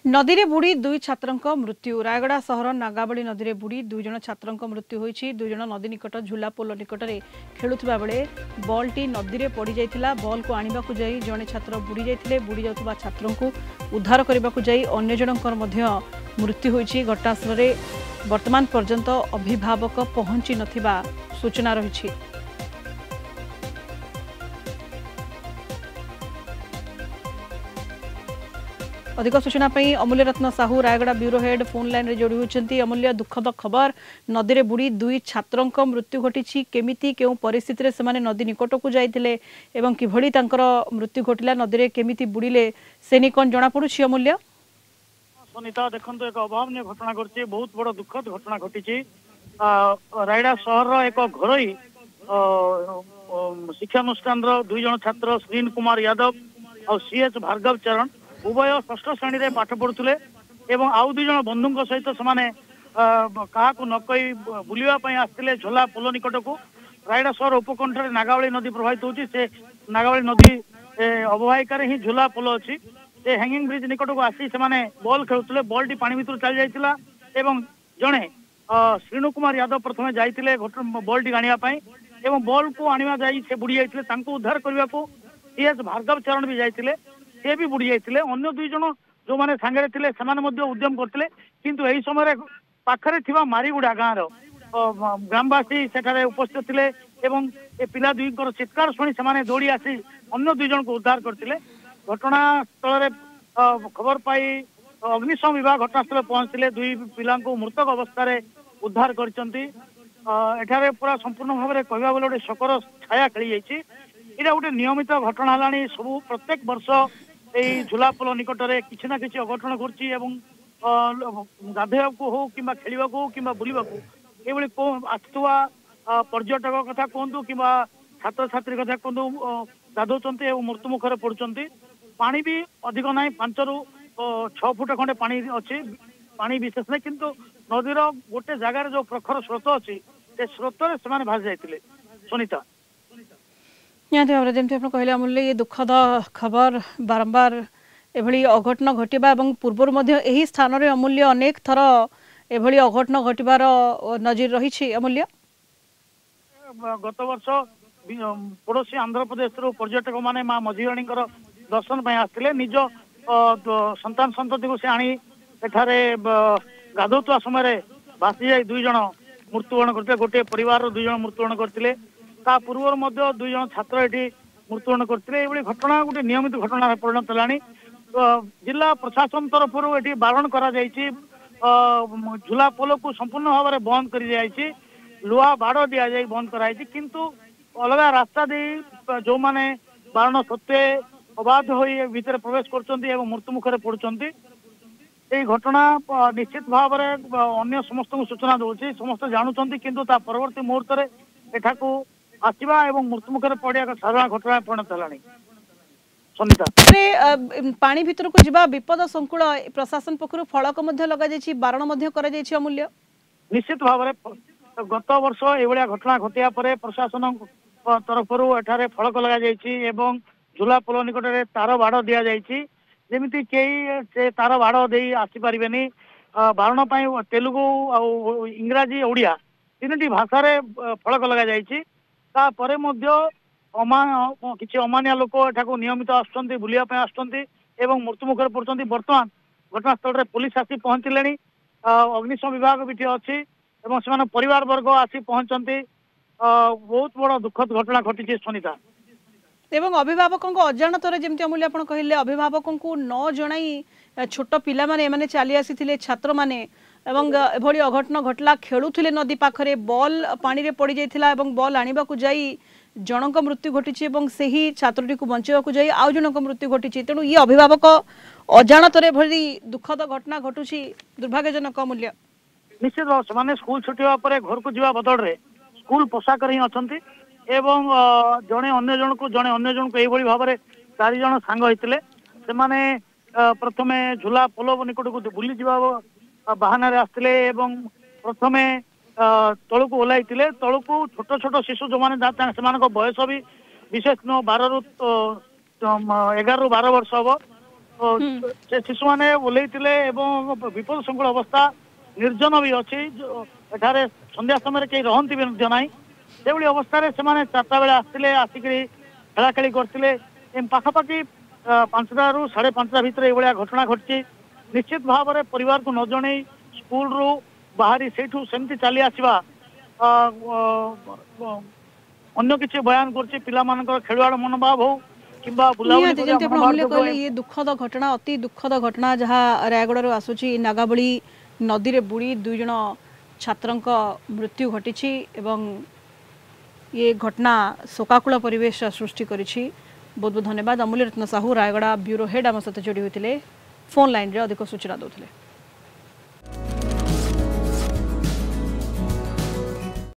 नदी रे बुड़ी दुई छात्रंक मृत्यु रायगड़ा सहर नागावली नदी रे बुड़ी दुई जन छात्रंक मृत्यु होईछि। दुई जन नदी निकट झुला पोल निकट रे खेलुथिबा बेले बॉलटी नदी रे पड़ी जाइतिला। बॉल को आनिबाकु जाई जने छात्र बुड़ी जाइतिले। बुड़ी जाउथबा छात्रंकु उद्धार करिबाकु जाई अन्य जनकर मध्य मृत्यु होईछि। घटनास्थल रे वर्तमान पर्यंत अभिभावक पहुंची नथिबा सूचना रहिछि। अधिक सूचना Amulya Ratna Sahu Rayagada bureau head phone line रे जोड़ी होती। अमूल्य दुखद खबर नदी रे बुड़ी दुई छात्रंक मृत्यु घटी केमिति केउ परिस्थिति रे सेमाने नदी निकट को जाइतिले एवं किभଳି तांकर मृत्यु घटिला नदी रे केमिति बुड़ीले सेनी कोन जणा पडुछि। अमूल्य सुनीता देखंतु एक अभावनीय घटना घटी बहुत बड़ दुखद घटना घटी रायगड़ा सहर एक घरोई शिक्षानुष्ठान दुई जन छात्र श्रीन कुमार यादव और सीएच भार्गव चरण उभय षष्ठ श्रेणी में पाठ पढ़ुले एवं आउ दुई जन बंधु सहित से क्या नकई बुलवाई आसते झोला पोल निकट को रायगड़ा सहर उपकंठ नागावली नदी प्रभावित होती से नागावली नदी अववाहिकार ही झोला पोल अच्छी से हैंगिंग ब्रिज निकट को आसी से बॉल खेलुले बॉल टी पानी भर चली जाइला एवं जड़े श्रीनु कुमार यादव प्रथम जाइए बॉल टी आने एवं बॉल को आने से बुड़ी जाते उद्धार करने को सीएच भार्गव चरण भी जाते से भी बुड़ी जाते अन्य दुई जन जो मैंने सांगे थे उद्यम करते किंतु यही समय पाखरे थिबा मारीगुड़ा गाँव ग्रामवासी सेठारे उपस्थित थे एवं ए पिला दुई चित्कार शुणी से दौड़ी आसी अन्य दुई जन को उद्धार करते घटनास्थल खबर पाई अग्निशम विभाग घटनास्थल पहुंचते दुई पिला मृतक अवस्था उद्धार करछंती। एठारे पूरा संपूर्ण भाव में कहवा बोले गोटे शोकर छाया खेली जाइए। यहाँ गोटे नियमित घटना है सब प्रत्येक वर्ष यही झुला पोल निकट में किसी ना कि अघटन घटी गाधोवा को हो कि खेलवा को कि बुलवा को ये आसुवा पर्यटक कथा कहतु कि छात्र छात्री कथा कहतु गाधौंट मृत्यु मुखर पड़ुंट पानी भी अधिक ना 5 ରୁ 6 फुट खंडे पानी अच्छी पानी विशेष नहीं किंतु नदीर गोटे जगार जो प्रखर स्रोत अच्छी से स्रोत से भासी जाते। सुनीता निहाती भाव जमी आप कहले अमूल्य ये दुखद खबर बारंबार एभली अघटन घटवा पूर्व यही स्थान में अमूल्य अनेक थर एभली अघटन घटवार नजीर रही। अमूल्य गत वर्ष पड़ोशी आंध्र प्रदेश पर्यटक माने माँ मझीराणी दर्शन आसते निज संतान संतति को से आनी एठारे गाधौवा समय भासी जाए दुई जन मृत्युवरण करते गोटे परिवार दुई जन मृत्युवरण करते ता पूर्व दुई जन छात्र ये मृत्युवरण करते ये घटना गोटे नियमित घटना परिणत है। जिला प्रशासन तरफ ये बारण कर झुला पोल को संपूर्ण भाव में बंद कर दिखाई लुहा बाड़ दि जाए बंद कराई किंतु अलग रास्ता दे जो मैंने बारण सत्वे अबाध हो भीतर प्रवेश कर मृत्यु मुखर पड़ुंट ये घटना निश्चित भाव में अन्य समस्त को सूचना दूसरी समस्त जानुंट किंतु ता परवर्ती मुहूर्त में एठाकू आसवा एवं मृत्यु मुखर पड़ा साधारण घटना परिणत है। सनिता पानी भीतर को जीवा विपद संकुल प्रशासन पक्षर फलक लगा बारण अमूल्य निश्चित भाव में गत वर्ष ये घटना घटिया पर प्रशासन तरफ एठारे फलक लगा झुला पोल निकट में तार बाड़ दि जाती जमी कई तार बाड़ दे आसीपारे बारण तेलुगु आ इंग्राजी ओडिया तीन भाषा फलक लगा जाती किसी अमानिया लोक एठाक नियमित आसुँच बुलापी आसुँच मृत्यु मुखर पड़ुंट बर्तमान घटनास्थल में पुलिस आसी पहुंचले अग्निशम विभाग भी अच्छी से परिवार वर्ग आसी पहुंचती बहुत बड़ दुखद घटना घटी। सुनीता एवं अभिभावकों अजाणतर जमी अमूल्य आप कहले अभिभावकों को न जनाई छोट पिला माने चली आसी छात्र माने एभली अघटन घटला खेलुले नदी पाखरे बॉल पानी रे पड़ जाइथिला बॉल आनिबा को जाई जनक मृत्यु घटी से ही छात्रटी को बचाइवा जाई आउ जनक मृत्यु घटी तेणु ये अभिभावक अजाणतर एभली दुखद घटना घटुची दुर्भाग्यजनक। मूल्य निश्चित भाव से स्कूल छुट्टी घर को जावा बदल में स्कूल पोशाक ही अच्छा एवं जड़े अन्य जन को यही भाव में 4 जन सांग होते से प्रथम झुला पोल निकट को बुली जावा बाहाना आसते प्रथम तल को ओह्ल तल को छोट छोट शिशु जो मैंने बयस भी विशेष नुह 11 ରୁ 12 वर्ष हम से शिशु मैंने ओल्लैले विपद संकुल अवस्था निर्जन भी अच्छी एठारे संध्या समय कहीं रहती भी ना से अवस्था से 4टा बेले आसते आसिक खेलाखेली करते पाखापाखि 5टा ରୁ 5:30 भितर ये घटना घटी निश्चित भाव में परिवार को न जन स्कूल रू बाहरी से सेमती चली आसवा अन्य किसी बयान कर खेलवाड़ मनोभाव हो कहले ये दुखद घटना अति दुखद घटना जहाँ रायगढ़ आसूची नागाबली नदी रे बुड़ी 2 जन छात्रों मृत्यु घटी एवं ये घटना शोकाकुल परिवेश सृष्टि करिछि। बहुत बहुत धन्यवाद। अमूल्य रत्न साहू रायगढ़ ब्यूरो हेड आम सहित जोड़ी होते फोन लाइन रे अधिक सूचना दौले।